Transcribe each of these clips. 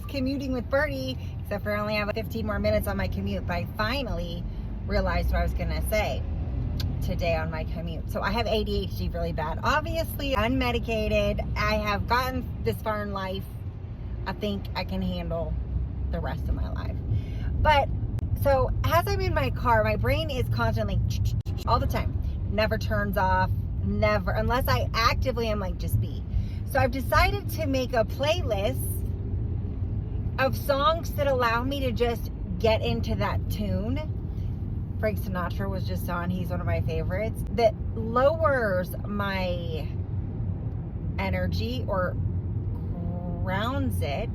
was commuting with Birdie, except for I only have 15 more minutes on my commute, but I finally realized what I was going to say today on my commute. So I have ADHD really bad. Obviously, unmedicated. I have gotten this far in life. I think I can handle the rest of my life. But so as I'm in my car, my brain is constantly all the time. Never turns off, never, unless I actively am like, just be. So I've decided to make a playlist of songs that allow me to just get into that tune. Frank Sinatra was just on. He's one of my favorites. That lowers my energy or grounds it.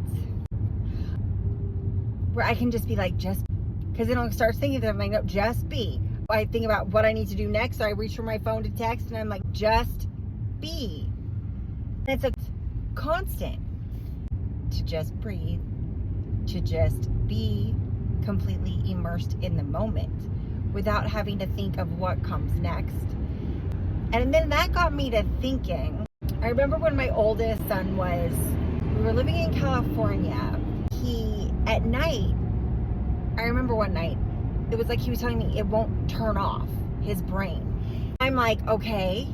Where I can just be like, just, because then I'll start thinking that I'm like, no, just be. I think about what I need to do next. So I reach for my phone to text and I'm like, just be. And it's a constant to just breathe, to just be completely immersed in the moment without having to think of what comes next. And then that got me to thinking. I remember when my oldest son we were living in California. He, at night, I remember one night, it was like he was telling me it won't turn off his brain. I'm like, okay,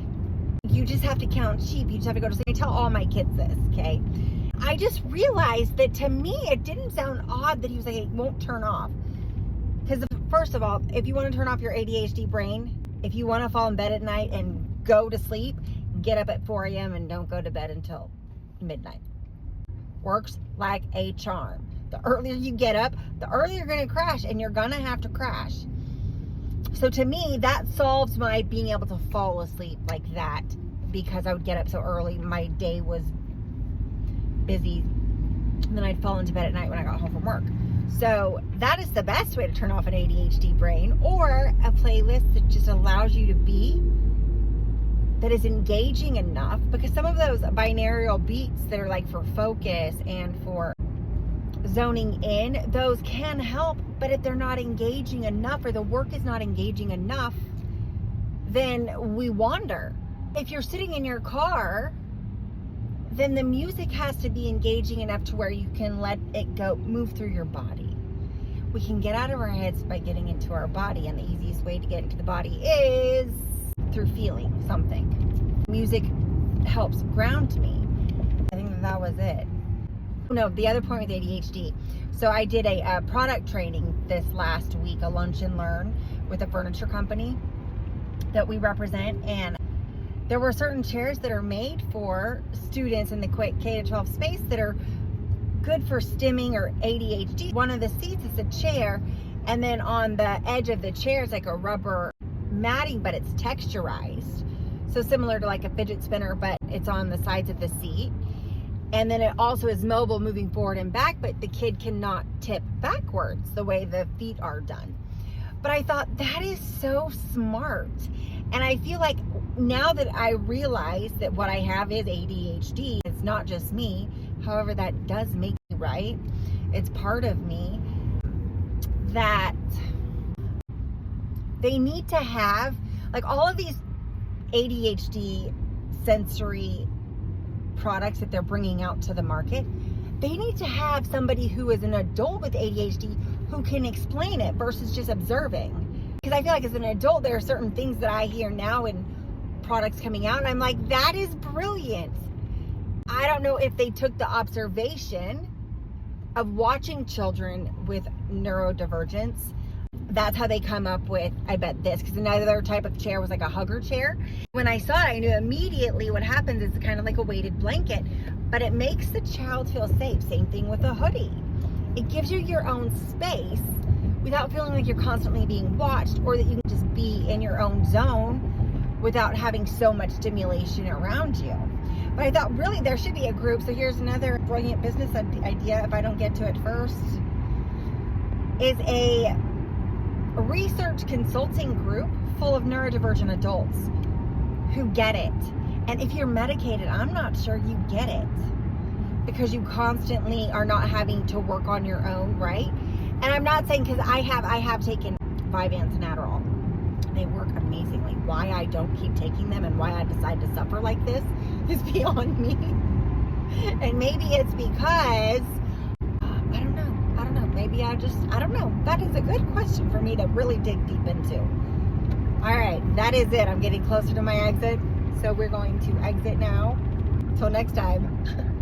you just have to count sheep. You just have to go to sleep. I tell all my kids this, okay? I just realized that to me, it didn't sound odd that he was like, it won't turn off. Because first of all, if you want to turn off your ADHD brain, if you want to fall in bed at night and go to sleep, get up at 4 a.m. and don't go to bed until midnight. Works like a charm. The earlier you get up, the earlier you're going to crash, and you're going to have to crash. So to me, that solves my being able to fall asleep like that, because I would get up so early. My day was busy, and then I'd fall into bed at night when I got home from work. So that is the best way to turn off an ADHD brain, or a playlist that just allows you to be, that is engaging enough, because some of those binaural beats that are like for focus and for zoning in, those can help, but if they're not engaging enough, or the work is not engaging enough, then we wander. If you're sitting in your car, then the music has to be engaging enough to where you can let it go, move through your body. We can get out of our heads by getting into our body, and the easiest way to get into the body is through feeling something. Music helps ground me. I think that was it. No, the other point with ADHD. So I did a product training this last week, a lunch and learn with a furniture company that we represent, and there were certain chairs that are made for students in the K-12 space that are good for stimming or ADHD. One of the seats is a chair, and then on the edge of the chair is like a rubber matting, but it's texturized. So similar to like a fidget spinner, but it's on the sides of the seat. And then it also is mobile, moving forward and back, but the kid cannot tip backwards the way the feet are done. But I thought, that is so smart. And I feel like now that I realize that what I have is ADHD, it's not just me. However, that does make me right. It's part of me. That they need to have, like, all of these ADHD sensory products that they're bringing out to the market, they need to have somebody who is an adult with ADHD who can explain it versus just observing. Because I feel like as an adult, there are certain things that I hear now in products coming out, and I'm like, that is brilliant. I don't know if they took the observation of watching children with neurodivergence. That's how they come up with, I bet, this. Because another type of chair was like a hugger chair. When I saw it, I knew immediately what happens is kind of like a weighted blanket, but it makes the child feel safe. Same thing with a hoodie. It gives you your own space without feeling like you're constantly being watched, or that you can just be in your own zone without having so much stimulation around you. But I thought, really, there should be a group. So here's another brilliant business idea, if I don't get to it first, is a research consulting group full of neurodivergent adults who get it. And if you're medicated, I'm not sure you get it, because you constantly are not having to work on your own, right? And I'm not saying, because I have taken Vyvanse and Adderall. They work amazingly. Why I don't keep taking them and why I decide to suffer like this is beyond me. And maybe it's because I don't know. That is a good question for me to really dig deep into. All right, that is it. I'm getting closer to my exit. So we're going to exit now. Till next time.